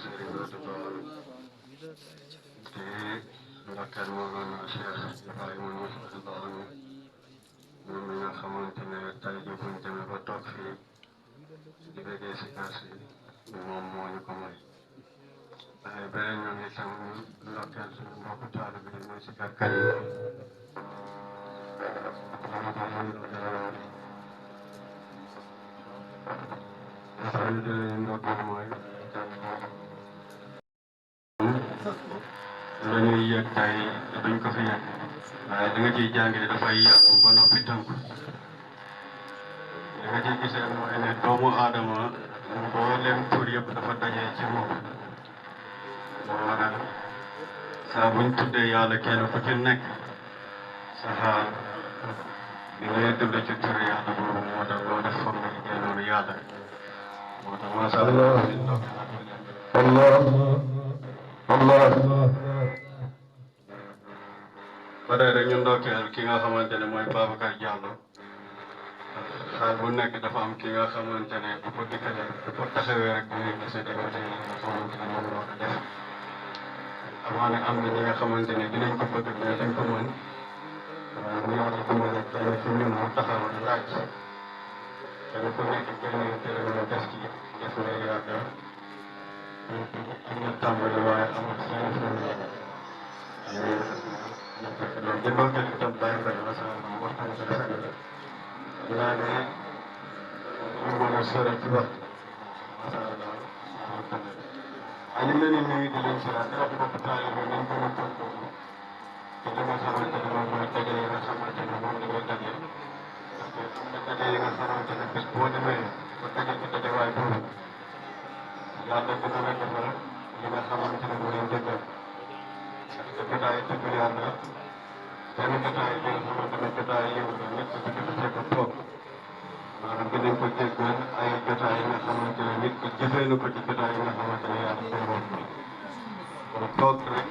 Serigne Touba di ndokkeel Mawlana Cheikh Ibrahima Niass radiyallahu anhu moom mi nga xamante ne tey jii buñ demee ba toog fii di bëggee si kër si moom moo ñu ko may. waaye beneen ñoom itam ndokkeel suñu mbokku taalibe bi mooy si kàrkat yi. ndokkeel mooy la ñuy yëg tey duñ ko fi yëg waaye da nga ciy jàngee dafay yàqu ba noppi tënku li nga ciy gisee mooy ne doomu aadama mboolem tur yëpp dafa dajee ci moom moo waral saa buñ tuddee yàlla kenn ku ci nekk sa xaal bi ngay tudd ci tur yàlla boobu moo tax loo def foog nga liggéey noonu yàlla moo tax macha allah ba tey rek ñu ndokkeel ki nga xamante ne mooy Babacar Diallo xaal bu nekk dafa am ki nga xamante ne bu ko dikkalee bu ko taxawee rek bu ñu gisee di côté yi nga xamante ne moom la ko def amaana am na ñi nga xamante ne dinañ ko bëgg mais dañ ko mën waaye bu yàlla dimbalee kenn fi ñun mu taxaw laaj kenn ku nekk génne télé nga def ci def nga yaakaar am na tàmbali waaye amul seen loolu jëndoo kenn itam bàyyi mbay macha allah waxtaan bi rafet na dinaa ne ñu mën a sore ci wax macha allah ay ñu leen di nuyu di leen siyaar di wax mbokk taalibe nañ ko mën tontu te li nga xamante ne moom mooy daje yi nga xamante ne moom la ñuy daje parce que am na daje yi nga xamante ne bés boo demee ba daje ci dajewaay boobu yàlla dina la defal li nga xamante ne mooy njëkkal parce que jotaay tudd yàlla benn jotaay bi nga xamante ne jotaay yow la nit ki di ko fekk toog maanaam dinañ ko jéggal ay jotaay yi nga xamante ne nit ki jëfee na ko ci jotaay yi nga xamante ne yàlla teewoon kon toog rek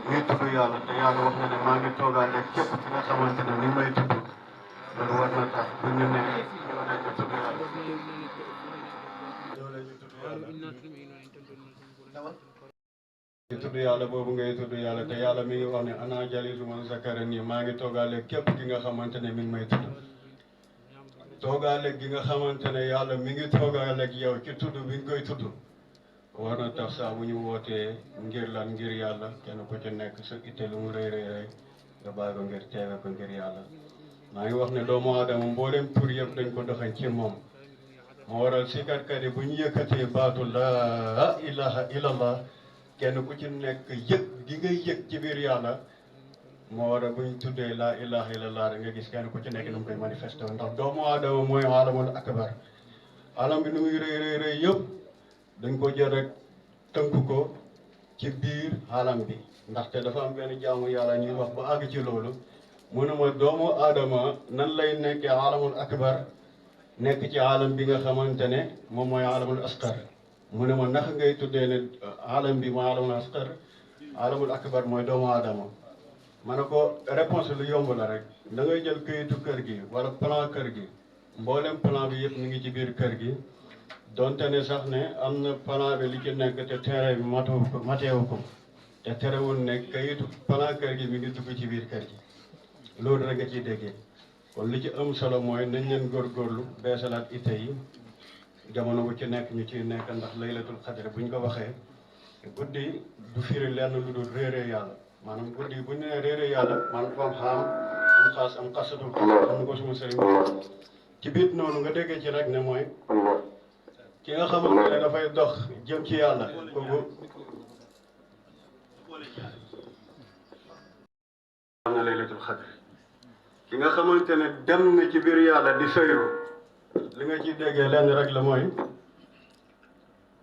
ñuy tudd yàlla te yàlla wax na ne maa ngi toogaale képp ki nga xamante ne ni may tudd loolu war na tax bu ñu ne ñoo leen di tudd yàlla di tudd yàlla boobu ngay tudd yàlla te yàlla mi ngi wax ne ana jalisu man zakara nii maa ngi toogaale képp ki nga xamante ne mi ngi may tudd toogaale gi nga xamante ne yàlla mi ngi toogaale ak yow ci tudd bi nga koy tudd war na tax saa bu ñu wootee ngir lan ngir yàlla kenn ku ci nekk sa itte lu mu rëy rëy rëy nga bàyyi ko ngir teewe ko ngir yàlla maa ngi wax ne doomu aadama mbooleem tur yëpp dañ ko doxañ ci moom moo waral sikarkat yi bu ñu yëkkatee baatu laa ilaha illallah kenn ku ci nekk yëg gi ngay yëg ci biir yàlla moo waral bu ñu tuddee laa ilaha illallah rek nga gis kenn ku ci nekk nu mu koy manifesté ndax doomu aadama mooy alamul akbar alam bi nu muy rëy rëy rëy yëpp dañ ko jël rek tënku ko ci biir alam bi ndaxte dafa am benn jaamu yàlla ñuy wax ba àgg ci loolu mu ne ma doomu aadama nan lay nekkee alamul akbar nekk ci alam bi nga xamante ne moom mooy alamul asqar mu ne ma naka ngay tuddee ne alam bi mooy alamul asqar alamul akbar mooy doomu aadama ma ne ko réponse lu yomb la rek da ngay jël këyitu kër gi wala plan kër gi mboolem plan bi yëpp mi ngi ci biir kër gi donte ne sax ne am na plan bi li ci nekk te terrain bi mateewu ko te terewul ne këyitu plan kër gi mi ngi dugg ci biir kër gi loolu rek nga ciy déggee kon li ci am solo mooy nañ leen góorgóorlu beesalaat itte yi jamono bu ci nekk ñu ciy nekk ndax laylatul xadr buñ ko waxee guddi du firi lenn lu dul réeree yàlla maanaam guddi bu ñu nee réeree yàlla man ko am xaam am xaas am xasatul xam na ko suma sëriñ ci biir noonu nga déggee ci rek ne mooy ki nga xamante ne dafay dox jëm ci yàlla kooku am na laylatul xadr ki nga xamante ne dem na ci biir yàlla di sëyru li nga ciy déggee lenn rek la mooy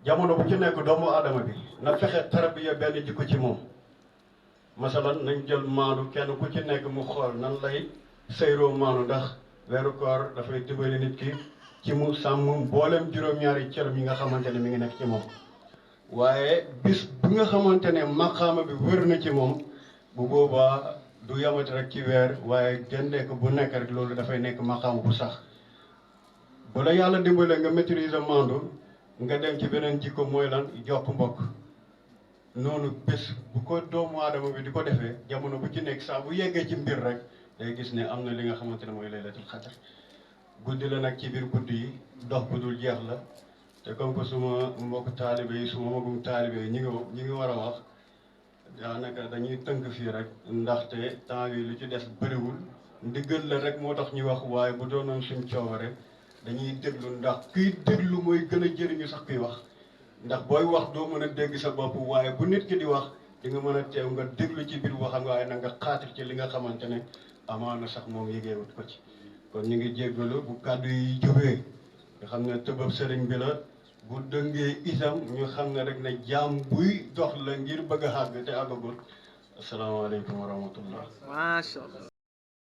jamono bu ci nekk doomu aadama bi na fexe tarbiya benn jikko ci moom masalan nañ jël maanu kenn ku ci nekk mu xool nan lay sëyroo maanu ndax weeru koor dafay dimbali nit ki ci mu sàmm mboolem juróom-ñaari cëram yi nga xamante ne mi ngi nekk ci moom waaye bis bi nga xamante ne maqaama bi wër na ci moom bu boobaa du yamati rek ci weer waaye génneek bu nekk rek loolu dafay nekk maqaama bu sax bu la yàlla dimbalee nga maîtriser mandu nga dem ci beneen jikko mooy lan jokk mbokk noonu bés bu ko doomu aadama bi di ko defee jamono bu ci nekk saa bu yeggee ci mbir rek day gis ne am na li nga xamante ne mooy laylatul xadar guddi la nag ci biir guddi yi dox bu dul jeex la te comme que suma mbokk taalibe yi suma magum taalibe yi ñi ngi war a wax daanaka dañuy tënk fii rek ndaxte temps yi lu ci des bëriwul ndigal la rek moo tax ñuy wax waaye bu doonoon suñ coobare dañuy déglu ndax kuy déglu mooy gën a jëriñu sax kuy wax ndax booy wax doo mën a dégg sa bopp waaye bu nit ki di wax di nga mën a teew nga déglu ci biir waxam waaye nag nga xaatir ci li nga xamante ne amaana sax moom yëgeewut ko ci kon ñu ngi jéggalu bu kàddu yi jubee nga xam ne tëbab sëriñ bi la bu dëngee itam ñu xam ne rek ne jaam buy dox la ngir bëgg a àgg te àggagul asalaamaaleykum wa rahmatullah. Masha Allah.